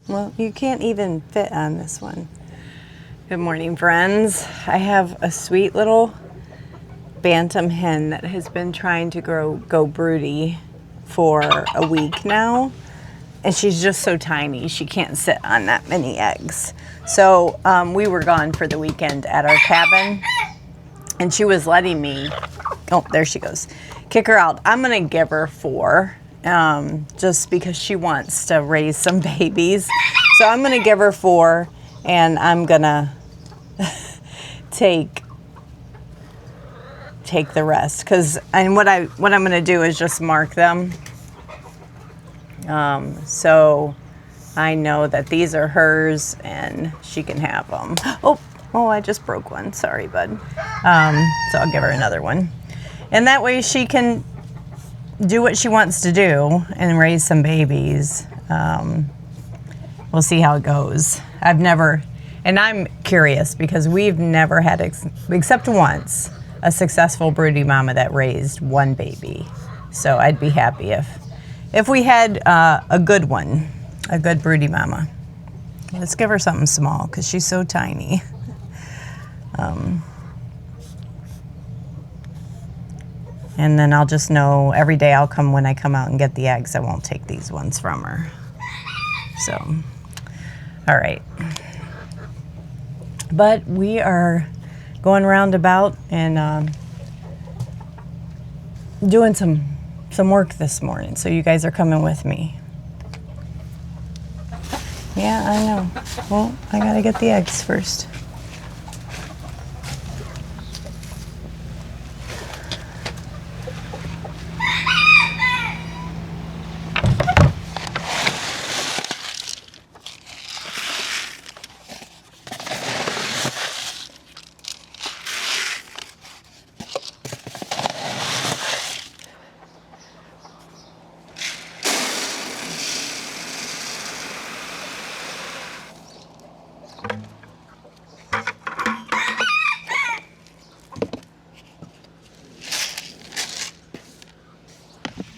Well, you can't even fit on this one. Good morning, friends. I have a sweet little bantam hen that has been trying to go broody for a week now. And she's just so tiny, she can't sit on that many eggs. So we were gone for the weekend at our cabin, and she was letting me, oh, there she goes, kick her out. I'm gonna give her 4, just because she wants to raise some babies. So I'm gonna give her 4, and I'm gonna take the rest. And what I'm gonna do is just mark them. So I know that these are hers and she can have them. Oh, I just broke one. Sorry, bud. So I'll give her another one. And that way she can do what she wants to do and raise some babies. We'll see how it goes. And I'm curious because we've never had, except once, a successful broody mama that raised 1 baby. So I'd be happy if we had a good one, a good broody mama. Let's give her something small because she's so tiny. And then I'll just know every day when I come out and get the eggs, I won't take these ones from her. So, all right. But we are going roundabout and doing some work this morning, so you guys are coming with me. Yeah, I know. Well, I gotta get the eggs first.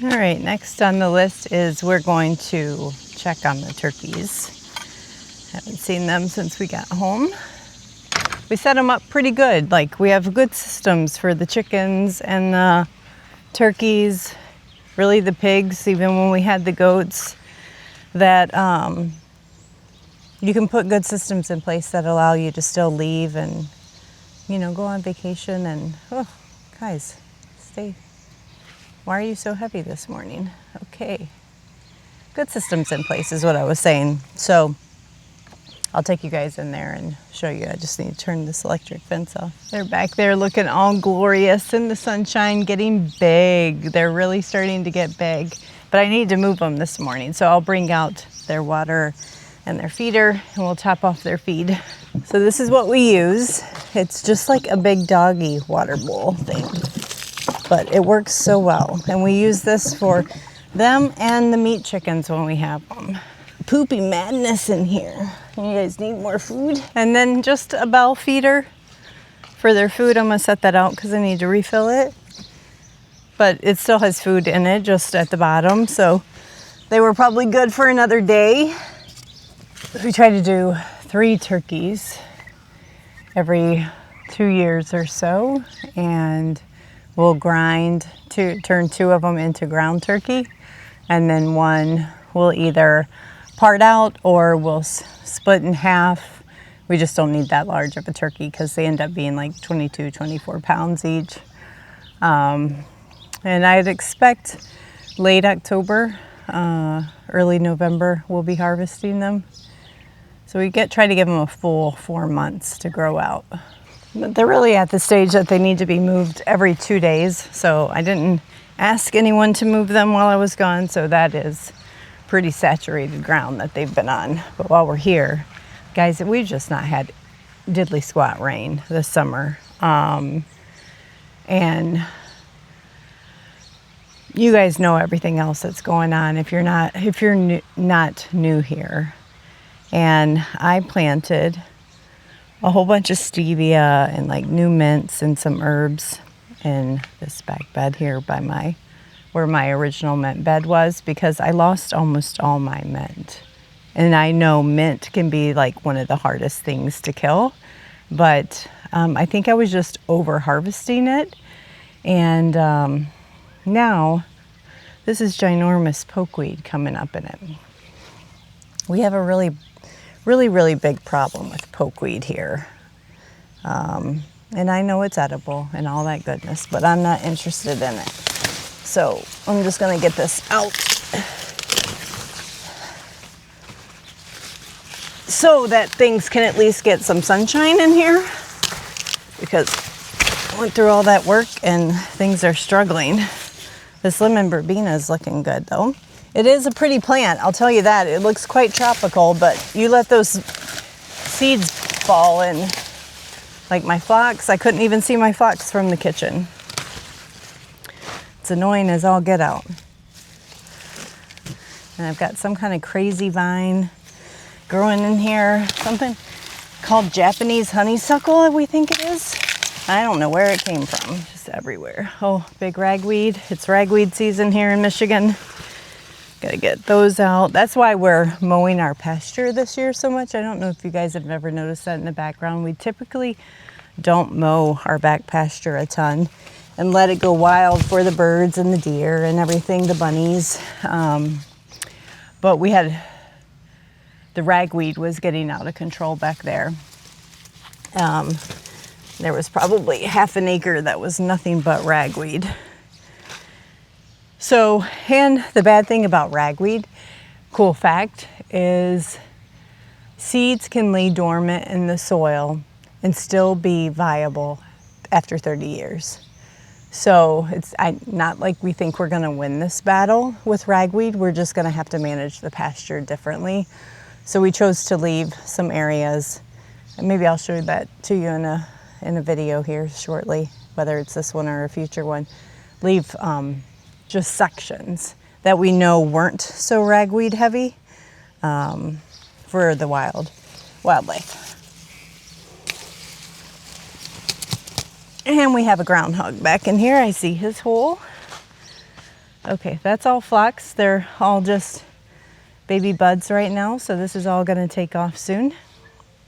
All right, next on the list is we're going to check on the turkeys. Haven't seen them since we got home. We set them up pretty good. Like, we have good systems for the chickens and the turkeys, really the pigs, even when we had the goats, that you can put good systems in place that allow you to still leave and, go on vacation and, guys, stay. Why are you so heavy this morning? Okay. Good systems in place is what I was saying. So I'll take you guys in there and show you. I just need to turn this electric fence off. They're back there looking all glorious in the sunshine, getting big. They're really starting to get big. But I need to move them this morning. So I'll bring out their water and their feeder and we'll top off their feed. So this is what we use. It's just like a big doggy water bowl thing. But it works so well. And we use this for them and the meat chickens when we have them. Poopy madness in here. You guys need more food? And then just a bell feeder for their food. I'm gonna set that out because I need to refill it. But it still has food in it just at the bottom. So they were probably good for another day. We try to do 3 turkeys every 2 years or so. And we'll turn 2 of them into ground turkey, and then 1 we'll either part out or we'll split in half. We just don't need that large of a turkey because they end up being like 22, 24 pounds each. And I'd expect late October, early November, we'll be harvesting them. So we try to give them a full 4 months to grow out. But they're really at the stage that they need to be moved every 2 days. So I didn't ask anyone to move them while I was gone. So that is pretty saturated ground that they've been on. But while we're here, guys, we've just not had diddly squat rain this summer. And you guys know everything else that's going on if you're not new here. And I planted a whole bunch of stevia and like new mints and some herbs in this back bed here where my original mint bed was, because I lost almost all my mint And I know mint can be like one of the hardest things to kill, but I think I was just over harvesting it. And now this is ginormous pokeweed coming up in it. We have a really big problem with pokeweed here. And I know it's edible and all that goodness, but I'm not interested in it. So I'm just gonna get this out so that things can at least get some sunshine in here, because I went through all that work and things are struggling. This lemon verbena is looking good though. It is a pretty plant, I'll tell you that. It looks quite tropical, but you let those seeds fall in. Like my phlox, I couldn't even see my phlox from the kitchen. It's annoying as all get out. And I've got some kind of crazy vine growing in here, something called Japanese honeysuckle, we think it is. I don't know where it came from, just everywhere. Oh, big ragweed. It's ragweed season here in Michigan. Gotta get those out. That's why we're mowing our pasture this year so much. I don't know if you guys have ever noticed that in the background. We typically don't mow our back pasture a ton and let it go wild for the birds and the deer and everything, the bunnies. But we had, the ragweed was getting out of control back there. There was probably half an acre that was nothing but ragweed. So, and the bad thing about ragweed, cool fact, is seeds can lay dormant in the soil and still be viable after 30 years. So it's not like we think we're gonna win this battle with ragweed. We're just gonna have to manage the pasture differently. So we chose to leave some areas, and maybe I'll show that to you in a video here shortly, whether it's this one or a future one. Leave just sections that we know weren't so ragweed heavy for the wildlife. And we have a groundhog back in here. I see his hole. Okay, that's all phlox. They're all just baby buds right now, so this is all gonna take off soon.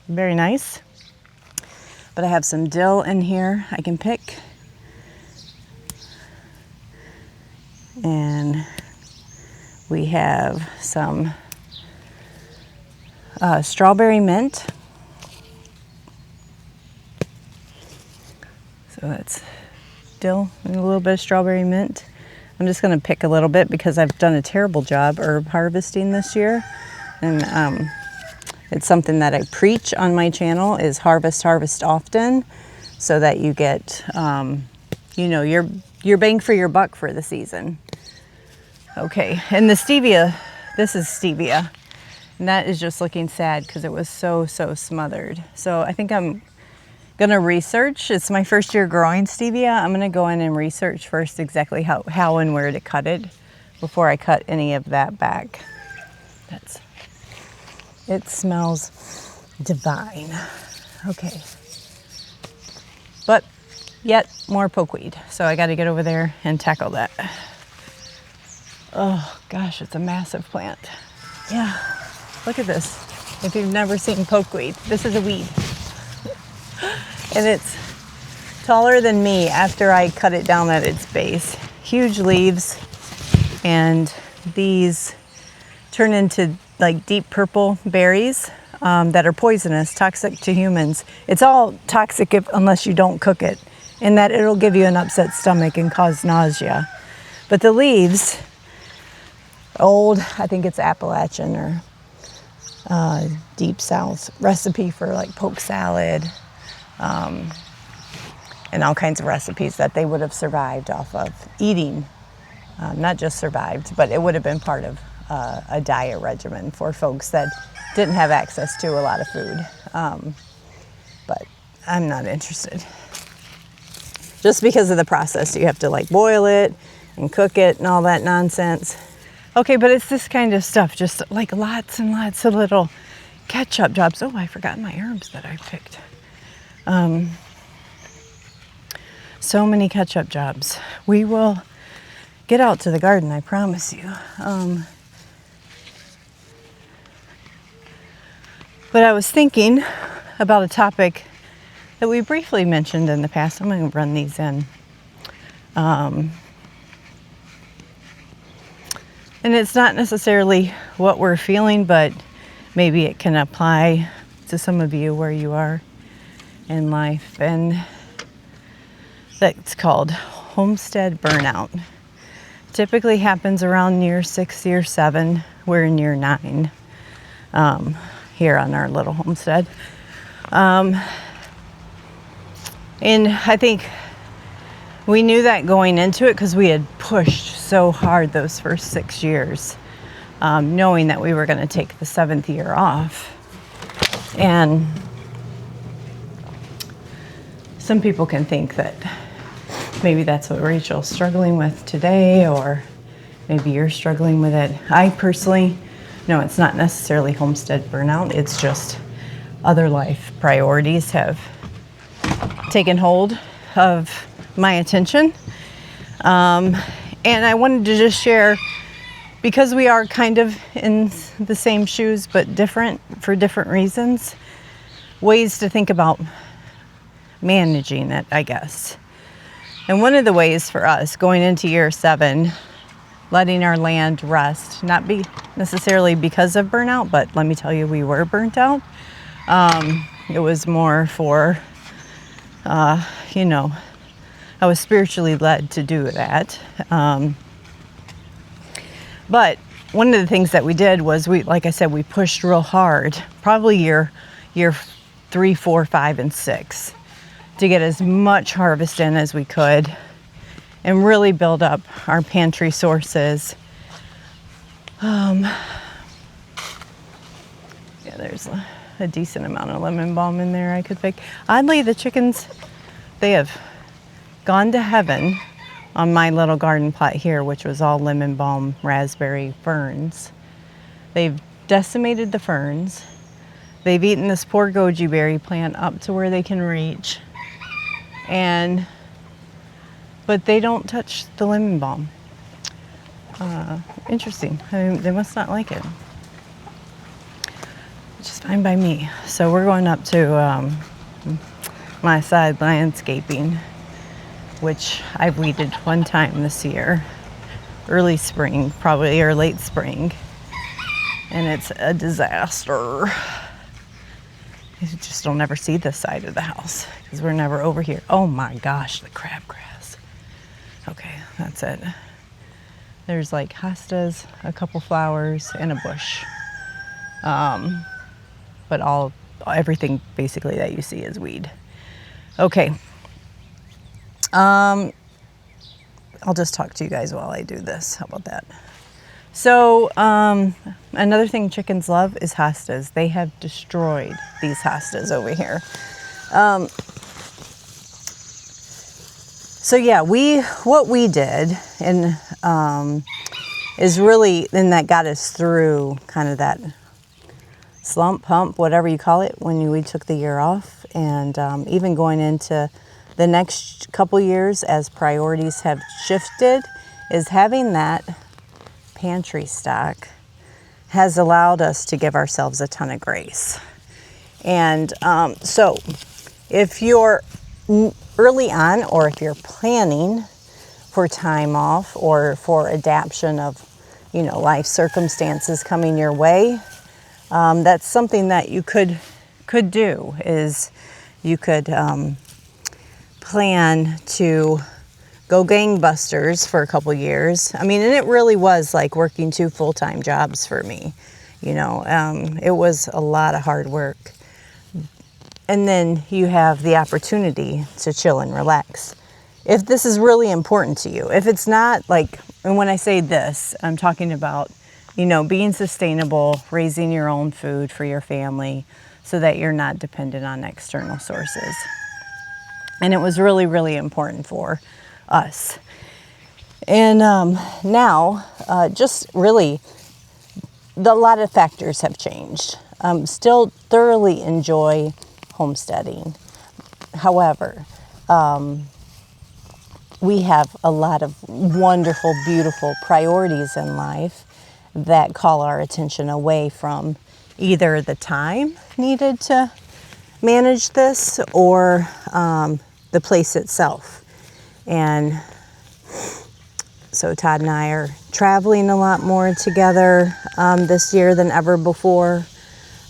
Very nice. But I have some dill in here I can pick. And we have some strawberry mint. So that's dill and a little bit of strawberry mint. I'm just going to pick a little bit because I've done a terrible job herb harvesting this year. And it's something that I preach on my channel, is harvest often, so that you get, you know, your bang for your buck for the season. Okay, and the stevia, this is stevia, and that is just looking sad because it was so smothered. So I think I'm gonna research. It's my first year growing stevia. I'm gonna go in and research first exactly how and where to cut it before I cut any of that back. It smells divine. Okay, but yet more pokeweed, so I got to get over there and tackle that. Oh gosh, it's a massive plant. Yeah, look at this. If you've never seen pokeweed, this is a weed. And it's taller than me after I cut it down at its base. Huge leaves, and these turn into like deep purple berries that are poisonous, toxic to humans. It's all toxic unless you don't cook it, in that it'll give you an upset stomach and cause nausea. But the leaves, old, I think it's Appalachian or Deep South recipe for like poke salad, and all kinds of recipes that they would have survived off of eating. Not just survived, but it would have been part of a diet regimen for folks that didn't have access to a lot of food. But I'm not interested. Just because of the process, you have to like boil it and cook it and all that nonsense. Okay, but it's this kind of stuff, just like lots and lots of little ketchup jobs. Oh, I forgot my herbs that I picked. So many ketchup jobs. We will get out to the garden, I promise you. But I was thinking about a topic that we briefly mentioned in the past. I'm going to run these in. And it's not necessarily what we're feeling, but maybe it can apply to some of you where you are in life. And that's called homestead burnout. Typically happens around year 6, year 7. We're in year 9 here on our little homestead. And I think we knew that going into it because we had pushed so hard those first 6 years, knowing that we were going to take the 7th year off. And some people can think that maybe that's what Rachel's struggling with today, or maybe you're struggling with it. I personally, no, it's not necessarily homestead burnout. It's just other life priorities have taken hold of my attention. And I wanted to just share, because we are kind of in the same shoes, but different for different reasons, ways to think about managing it, I guess. And one of the ways for us going into year 7, letting our land rest, not be necessarily because of burnout, but let me tell you, we were burnt out. It was more for, I was spiritually led to do that. But one of the things that we did was like I said, we pushed real hard, probably year 3, 4, 5, and 6, to get as much harvest in as we could and really build up our pantry sources. Yeah, there's a decent amount of lemon balm in there I could pick. Oddly, the chickens, they have gone to heaven on my little garden plot here, which was all lemon balm, raspberry ferns. They've decimated the ferns. They've eaten this poor goji berry plant up to where they can reach. But they don't touch the lemon balm. Interesting. I mean, they must not like it. Which is fine by me. So we're going up to my side landscaping, which I've weeded one time this year, early spring, probably, or late spring, and it's a disaster. You just don't ever see this side of the house because we're never over here. Oh my gosh, the crabgrass. Okay, that's it. There's like hostas, a couple flowers, and a bush. But everything basically that you see is weed. Okay. I'll just talk to you guys while I do this. How about that? So another thing chickens love is hostas. They have destroyed these hostas over here. So yeah, what we did and is really, then that got us through kind of that slump, hump, whatever you call it, when we took the year off, and even going into the next couple years as priorities have shifted, is having that pantry stock has allowed us to give ourselves a ton of grace. And so if you're early on, or if you're planning for time off or for adaptation of, life circumstances coming your way, that's something that you could do, is you could plan to go gangbusters for a couple years. I mean, and it really was like working 2 full-time jobs for me. It was a lot of hard work. And then you have the opportunity to chill and relax. If this is really important to you, if it's not, like, and when I say this, I'm talking about, being sustainable, raising your own food for your family so that you're not dependent on external sources. And it was really, really important for us. And now, just really, a lot of factors have changed. Still thoroughly enjoy homesteading. However, we have a lot of wonderful, beautiful priorities in life that call our attention away from, either the time needed to manage this or the place itself. And so Todd and I are traveling a lot more together this year than ever before.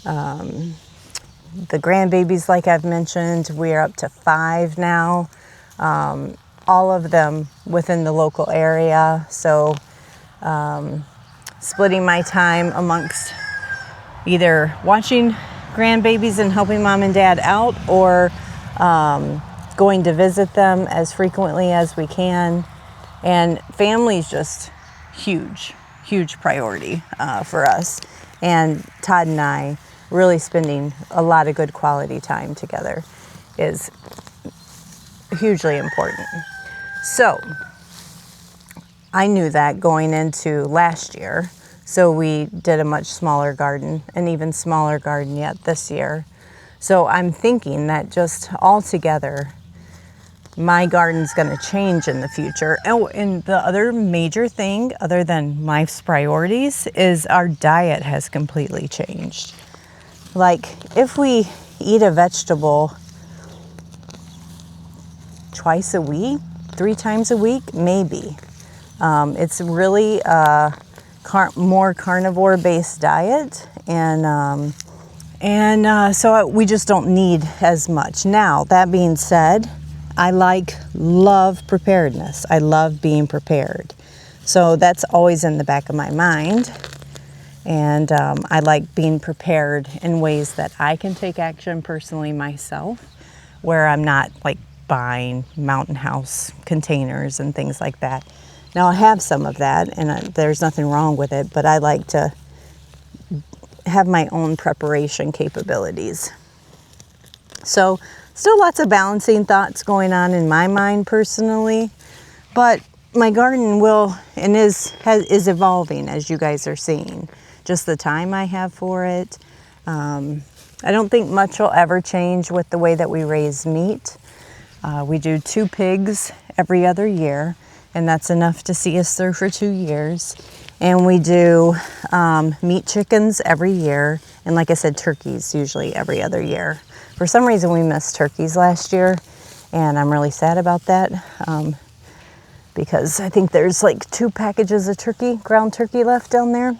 The grandbabies, like I've mentioned, we are up to 5 now, all of them within the local area. So splitting my time amongst either watching grandbabies and helping mom and dad out, or going to visit them as frequently as we can. And family's just huge priority for us. And Todd and I really spending a lot of good quality time together is hugely important. So I knew that going into last year. So we did a much smaller garden, an even smaller garden yet this year. So I'm thinking that just altogether, my garden's going to change in the future. Oh, and the other major thing, other than life's priorities, is our diet has completely changed. Like, if we eat a vegetable twice a week, 3 times a week, maybe. It's really a more carnivore-based diet, and so we just don't need as much. Now, that being said, I love preparedness. I love being prepared. So that's always in the back of my mind. And I like being prepared in ways that I can take action personally myself, where I'm not like buying mountain house containers and things like that. Now I have some of that, and there's nothing wrong with it, but I like to have my own preparation capabilities. So still lots of balancing thoughts going on in my mind personally, but my garden will and is evolving, as you guys are seeing. Just the time I have for it. I don't think much will ever change with the way that we raise meat. We do 2 pigs every other year, and that's enough to see us through for 2 years. And we do meat chickens every year, and like I said, turkeys usually every other year. For some reason, we missed turkeys last year, and I'm really sad about that because I think there's like 2 packages of ground turkey left down there.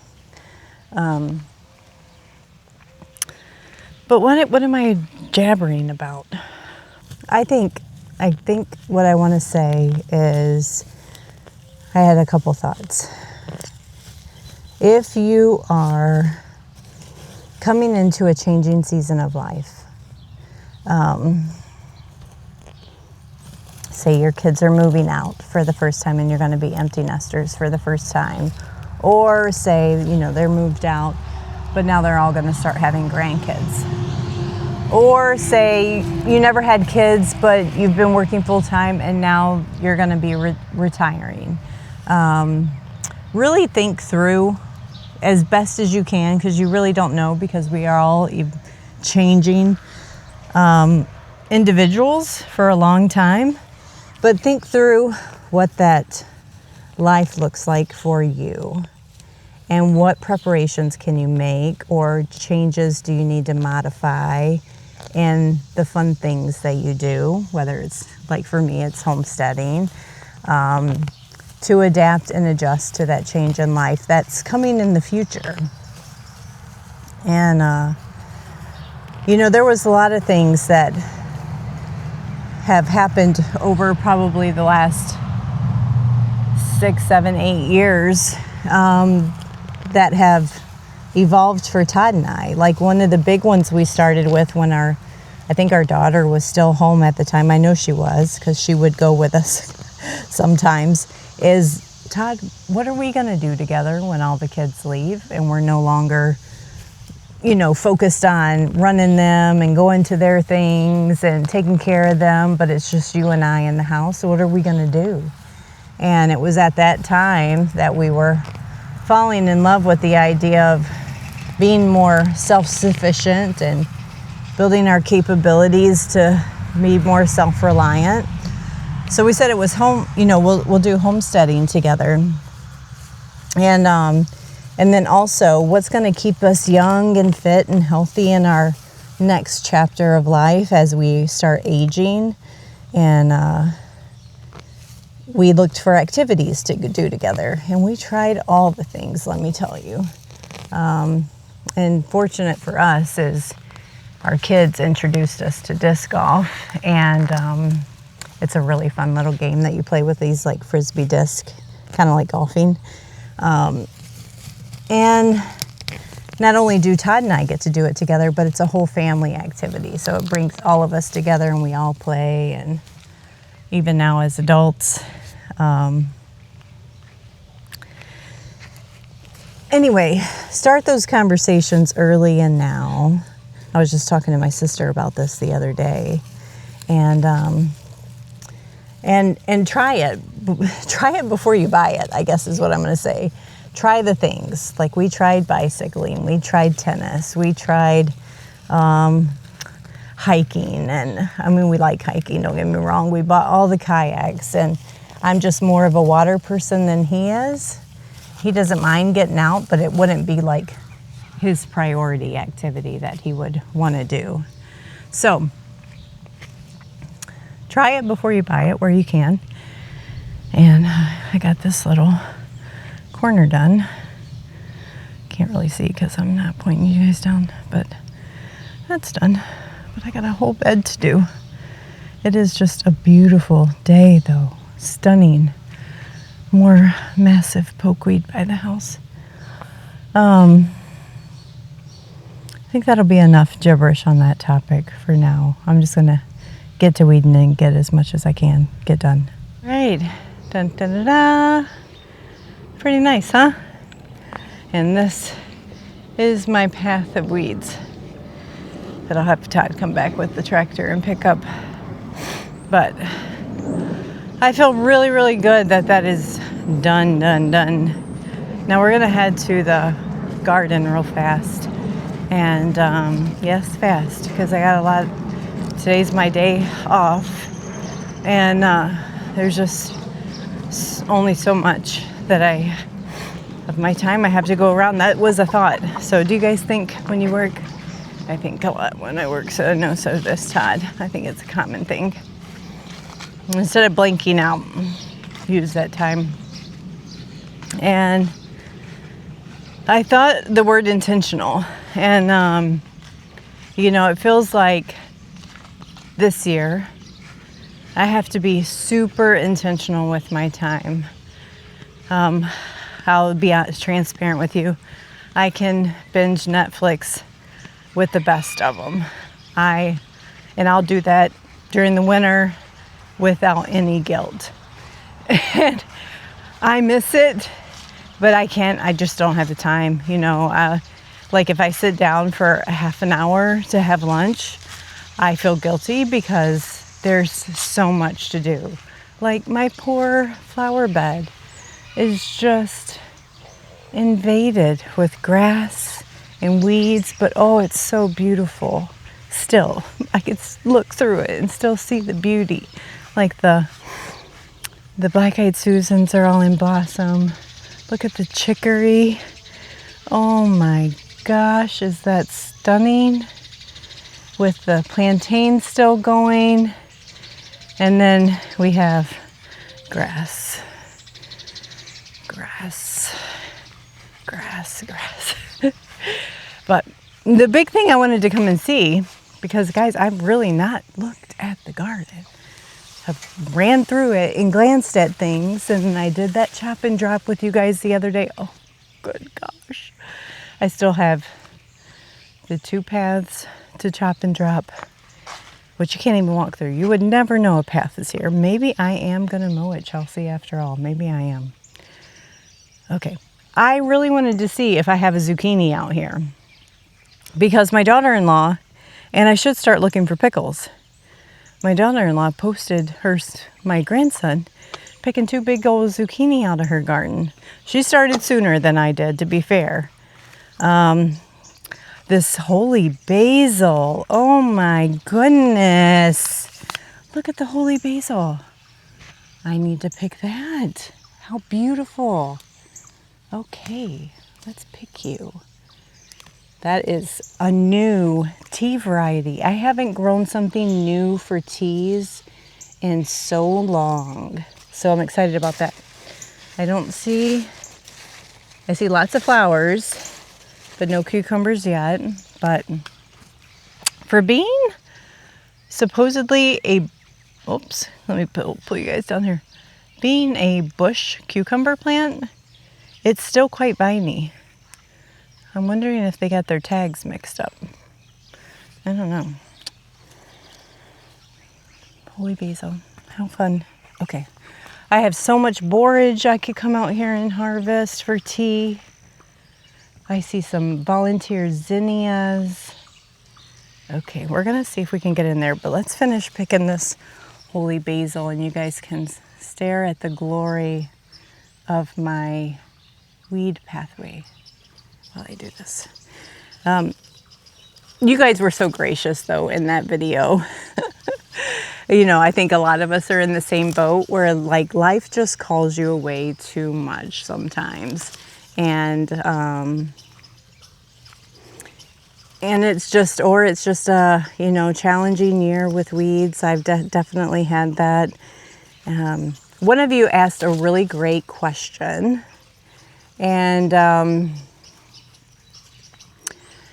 But what am I jabbering about? I think what I want to say is I had a couple thoughts. If you are coming into a changing season of life, say your kids are moving out for the first time and you're going to be empty nesters for the first time, or say, they're moved out, but now they're all going to start having grandkids. Or say you never had kids, but you've been working full time and now you're going to be retiring. Really think through as best as you can, because you really don't know, because we are all changing individuals for a long time. But think through what that life looks like for you. And what preparations can you make, or changes do you need to modify, and the fun things that you do, whether it's, like for me, it's homesteading, to adapt and adjust to that change in life that's coming in the future. And, there was a lot of things that have happened over probably the last 6, 7, 8 years that have evolved for Todd and I. Like, one of the big ones we started with when I think our daughter was still home at the time. I know she was, because she would go with us sometimes, is, Todd, what are we going to do together when all the kids leave and we're no longer, focused on running them and going to their things and taking care of them, but it's just you and I in the house. So what are we going to do? And it was at that time that we were falling in love with the idea of being more self-sufficient and building our capabilities to be more self-reliant. So we said it was we'll do homesteading together. And And then also, what's going to keep us young and fit and healthy in our next chapter of life as we start aging. And we looked for activities to do together. And we tried all the things, let me tell you. And fortunate for us is our kids introduced us to disc golf. And it's a really fun little game that you play with these like Frisbee disc, kind of like golfing. And not only do Todd and I get to do it together, but it's a whole family activity. So it brings all of us together and we all play. And even now as adults. Anyway, start those conversations early and now. I was just talking to my sister about this the other day. And try it. Try it before you buy it, I guess is what I'm going to say. Try the things. Like we tried bicycling, we tried tennis, we tried hiking. And I mean, we like hiking, don't get me wrong. We bought all the kayaks, and I'm just more of a water person than he is. He doesn't mind getting out, but it wouldn't be like his priority activity that he would want to do. So try it before you buy it where you can. And I got this little corner done. Can't really see because I'm not pointing you guys down, but that's done. But I got a whole bed to do. It is just a beautiful day though. Stunning. More massive pokeweed by the house. I think that'll be enough gibberish on that topic for now. I'm just gonna get to weeding and get as much as I can get done. Right, dun da da da. Pretty nice, huh? And this is my path of weeds that I'll have Todd come back with the tractor and pick up. But I feel really, really good that that is done. Now we're gonna head to the garden real fast. And yes, fast, because I got a lot. Today's my day off, and there's just only so much that of my time I have to go around. That was a thought. So do you guys think when you work? I think a lot when I work, so no, so does Todd. I think it's a common thing. Instead of blanking out, use that time. And I thought the word intentional. And, you know, it feels like this year I have to be super intentional with my time. I'll be transparent with you. I can binge Netflix with the best of them. And I'll do that during the winter without any guilt. And I miss it, but I just don't have the time, you know. Like if I sit down for a half an hour to have lunch, I feel guilty because there's so much to do. Like my poor flower bed is just invaded with grass and weeds, but oh, it's so beautiful. Still, I could look through it and still see the beauty. Like the black-eyed Susans are all in blossom. Look at the chicory. Oh my gosh, is that stunning? With the plantain still going. And then we have grass. But the big thing I wanted to come and see, because guys, I've really not looked at the garden. I've ran through it and glanced at things, and I did that chop and drop with you guys the other day. Oh, good gosh. I still have the 2 paths to chop and drop, which you can't even walk through. You would never know a path is here. Maybe I am going to mow it, Chelsea, after all. Maybe I am. Okay. I really wanted to see if I have a zucchini out here, because my daughter-in-law, and I should start looking for pickles. My daughter-in-law posted my grandson picking 2 big old zucchini out of her garden. She started sooner than I did, to be fair. This holy basil. Oh my goodness. Look at the holy basil. I need to pick that. How beautiful. Okay, Let's pick you. That is a new tea variety. I haven't grown something new for teas in so long. So I'm excited about that. I see lots of flowers, but no cucumbers yet. But for being supposedly oops, let me pull you guys down here. Being a bush cucumber plant, it's still quite viney. I'm wondering if they got their tags mixed up. I don't know. Holy basil, how fun. Okay, I have so much borage I could come out here and harvest for tea. I see some volunteer zinnias. Okay, we're gonna see if we can get in there, but let's finish picking this holy basil and you guys can stare at the glory of my weed pathway while I do this. You guys were so gracious though in that video. You know, I think a lot of us are in the same boat where like life just calls you away too much sometimes. And it's just a, you know, challenging year with weeds. I've definitely had that. One of you asked a really great question. And,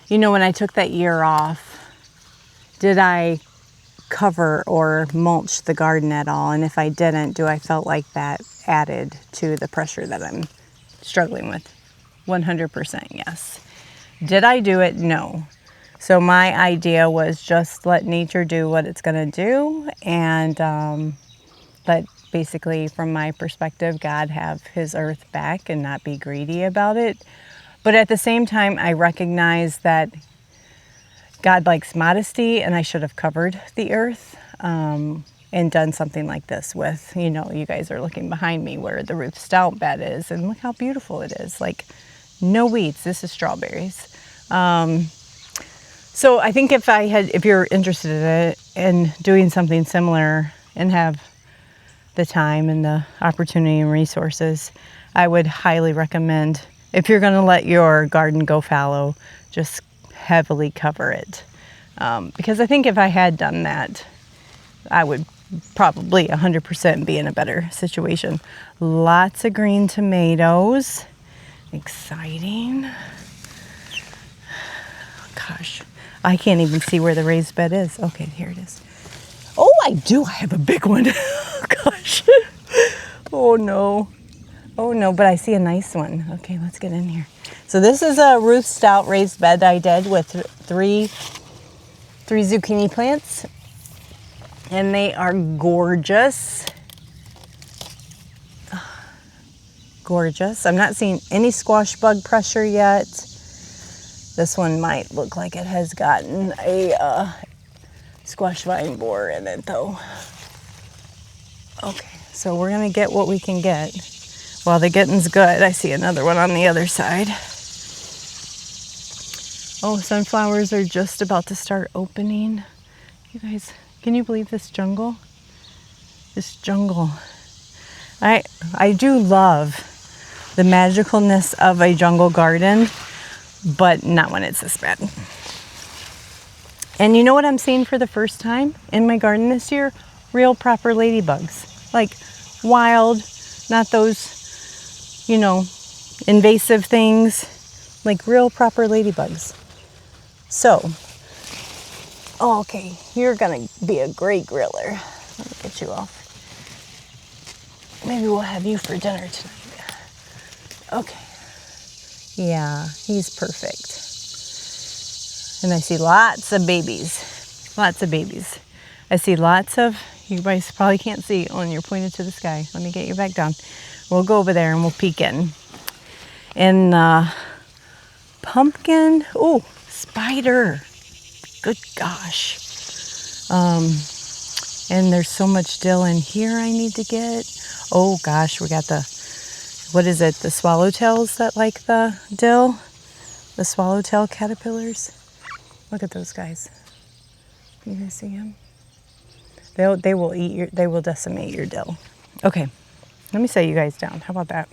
you know, when I took that year off, did I cover or mulch the garden at all? And if I didn't, do I felt like that added to the pressure that I'm struggling with? 100% yes. Did I do it? No. So my idea was just let nature do what it's going to do, and let, basically from my perspective, God have his earth back and not be greedy about it. But at the same time, I recognize that God likes modesty, and I should have covered the earth and done something like this with, you know, you guys are looking behind me where the Ruth Stout bed is, and look how beautiful it is. Like, no weeds. This is strawberries. So I think if you're interested in doing something similar and have the time and the opportunity and resources, I would highly recommend, if you're going to let your garden go fallow, just heavily cover it. Because I think if I had done that, I would probably 100% be in a better situation. Lots of green tomatoes. Exciting. Gosh, I can't even see where the raised bed is. Okay, here it is. Oh, I do. I have a big one. Gosh. Oh no. Oh no, but I see a nice one. Okay, let's get in here. So this is a Ruth Stout raised bed I did with three zucchini plants. And they are gorgeous. Gorgeous. I'm not seeing any squash bug pressure yet. This one might look like it has gotten a squash vine borer in it though. Okay, so we're gonna get what we can get. While the getting's good, I see another one on the other side. Oh, sunflowers are just about to start opening. You guys, can you believe this jungle? This jungle. I do love the magicalness of a jungle garden, but not when it's this bad. And you know what I'm seeing for the first time in my garden this year? Real proper ladybugs. Like wild, not those, you know, invasive things. Like real proper ladybugs. So, oh, okay, you're gonna be a great griller. Let me get you off. Maybe we'll have you for dinner tonight. Okay. Yeah, he's perfect. And I see lots of babies. Lots of babies. I see lots of, you guys probably can't see. Oh, and you're pointed to the sky. Let me get you back down. We'll go over there and we'll peek in. And pumpkin, oh, spider. Good gosh. And there's so much dill in here I need to get. Oh gosh, we got the, what is it? The swallowtails that like the dill? The swallowtail caterpillars. Look at those guys. You guys see them? They will eat they will decimate your dill. Okay, let me set you guys down. How about that?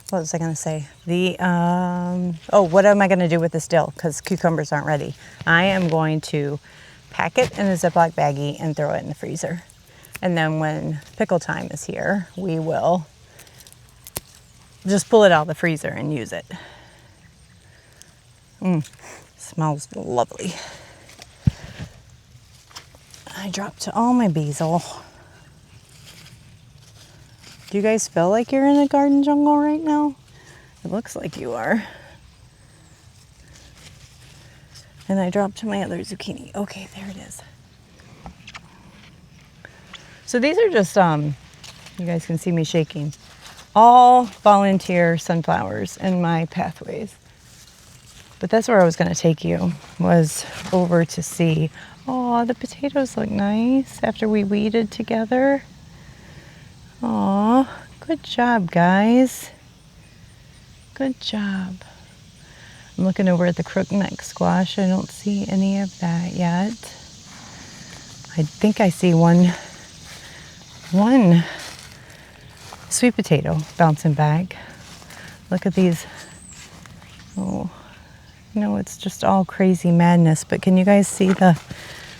what was I going to say? What am I going to do with this dill? Because cucumbers aren't ready. I am going to pack it in a Ziploc baggie and throw it in the freezer. And then when pickle time is here, we will just pull it out of the freezer and use it. Smells lovely. I dropped all my basil. Do you guys feel like you're in a garden jungle right now? It looks like you are. And I dropped my other zucchini. Okay, there it is. So these are just, you guys can see me shaking, all volunteer sunflowers in my pathways. But that's where I was going to take you, was over to see. Oh, the potatoes look nice after we weeded together. Oh, good job, guys. Good job. I'm looking over at the crookneck squash. I don't see any of that yet. I think I see one sweet potato bouncing back. Look at these. Oh, no, it's just all crazy madness. But can you guys see the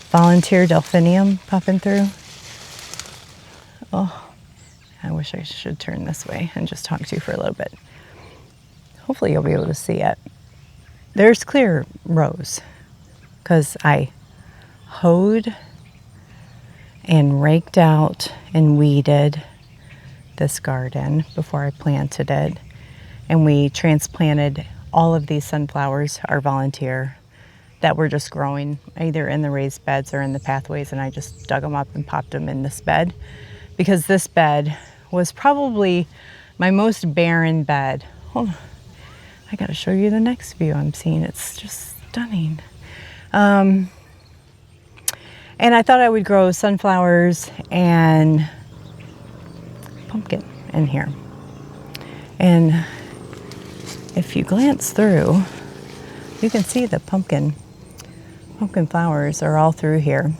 volunteer delphinium popping through? Oh, I wish I should turn this way and just talk to you for a little bit. Hopefully you'll be able to see it. There's clear rows because I hoed and raked out and weeded this garden before I planted it. And we transplanted all of these sunflowers, our volunteer, that were just growing either in the raised beds or in the pathways. And I just dug them up and popped them in this bed because this bed was probably my most barren bed. Hold on. I gotta show you the next view I'm seeing. It's just stunning. And I thought I would grow sunflowers and pumpkin in here. And if you glance through, you can see the pumpkin flowers are all through here.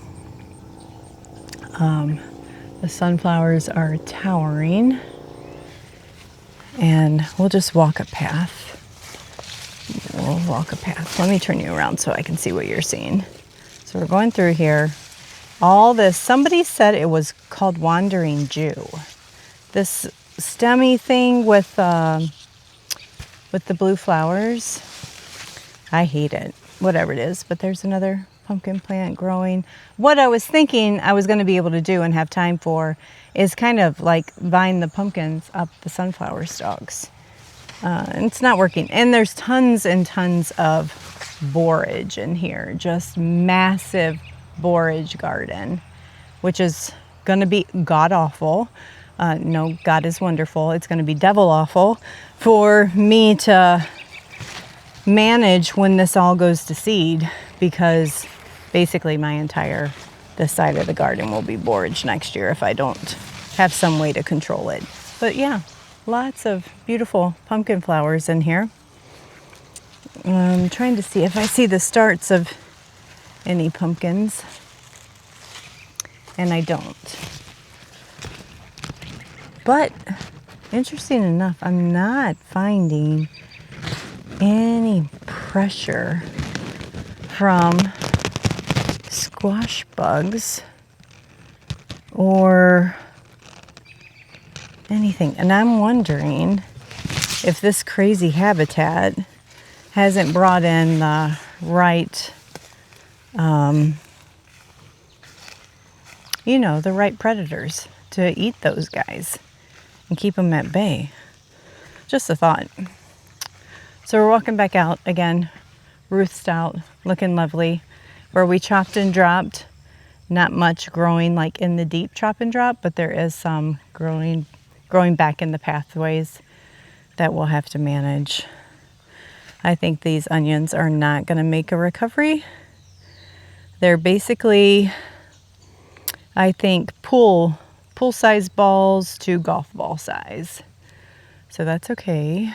The sunflowers are towering, and we'll just walk a path. We'll walk a path. Let me turn you around so I can see what you're seeing. So we're going through here. All this, somebody said it was called Wandering Jew. This stemmy thing with the blue flowers. I hate it, whatever it is, but there's another pumpkin plant growing. What I was thinking I was going to be able to do and have time for is kind of like vine the pumpkins up the sunflower stalks. And it's not working. And there's tons and tons of borage in here, just massive borage garden, which is going to be god awful. No, God is wonderful. It's going to be devil awful for me to manage when this all goes to seed, because basically this side of the garden will be borage next year if I don't have some way to control it. But yeah, lots of beautiful pumpkin flowers in here. I'm trying to see if I see the starts of any pumpkins, and I don't. But interesting enough, I'm not finding any pressure from squash bugs or anything. And I'm wondering if this crazy habitat hasn't brought in the right, the right predators to eat those guys and keep them at bay. Just a thought. So we're walking back out again. Ruth Stout, looking lovely. Where we chopped and dropped, not much growing like in the deep chop and drop, but there is some growing back in the pathways that we'll have to manage. I think these onions are not going to make a recovery. They're basically, I think, pool size balls to golf ball size. So that's okay.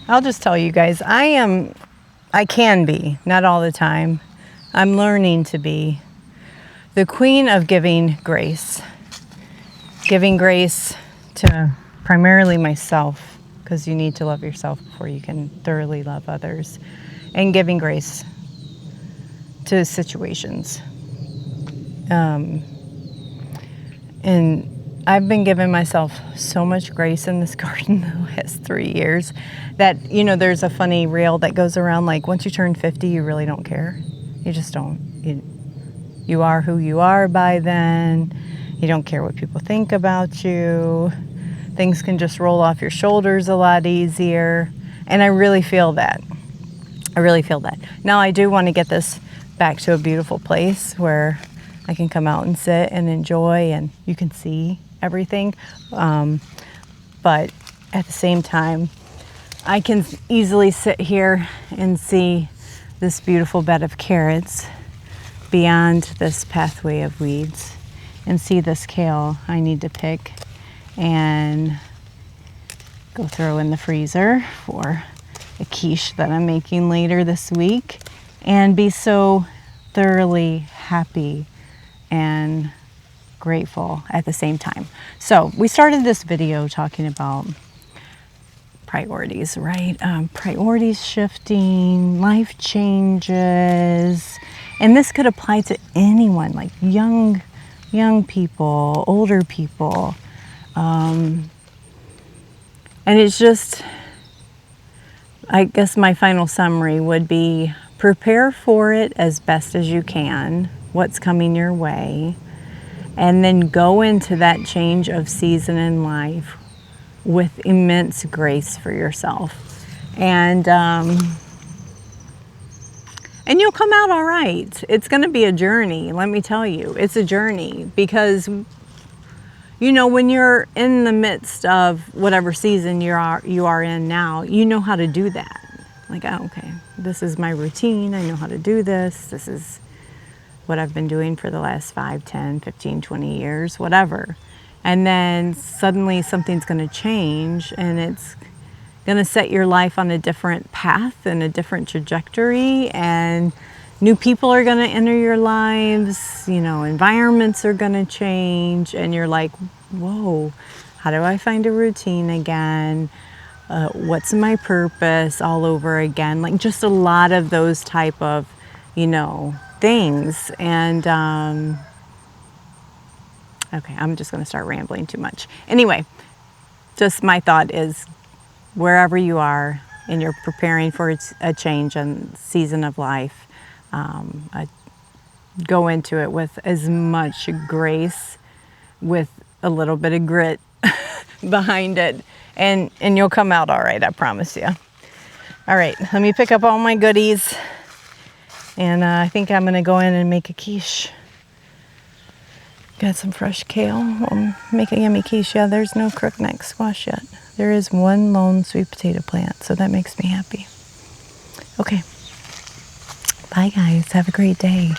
I'll just tell you guys, I can be, not all the time. I'm learning to be the the queen of giving grace. Giving grace to primarily myself, because you need to love yourself before you can thoroughly love others. And giving grace to situations. And I've been giving myself so much grace in this garden the last 3 years that, you know, there's a funny reel that goes around like, once you turn 50, you really don't care. You just don't. You are who you are by then. You don't care what people think about you. Things can just roll off your shoulders a lot easier. And I really feel that. I really feel that. Now I do want to get this back to a beautiful place where I can come out and sit and enjoy and you can see everything. But at the same time, I can easily sit here and see this beautiful bed of carrots beyond this pathway of weeds and see this kale I need to pick and go throw in the freezer for a quiche that I'm making later this week and be so thoroughly happy and grateful at the same time. So we started this video talking about priorities, right? Priorities shifting, life changes, and this could apply to anyone, like young people, older people, and it's just, I guess my final summary would be prepare for it as best as you can, what's coming your way, and then go into that change of season in life with immense grace for yourself. And you'll come out all right. It's going to be a journey, let me tell you. It's a journey because, you know, when you're in the midst of whatever season you are in now, you know how to do that. Like, oh, okay, this is my routine. I know how to do this. This is what I've been doing for the last 5, 10, 15, 20 years, whatever. And then suddenly something's going to change and it's going to set your life on a different path and a different trajectory, and new people are going to enter your lives, you know, environments are going to change, and you're like, whoa, how do I find a routine again? What's my purpose all over again? Like just a lot of those type of, you know, things. And okay, I'm just going to start rambling too much. Anyway, just my thought is wherever you are and you're preparing for a change and season of life, go into it with as much grace, with a little bit of grit behind it, and you'll come out all right, I promise you. All right, let me pick up all my goodies, and I think I'm going to go in and make a quiche. Got some fresh kale. I'll make a yummy quiche. Yeah, there's no crookneck squash yet. There is one lone sweet potato plant, so that makes me happy. Okay. Bye, guys. Have a great day.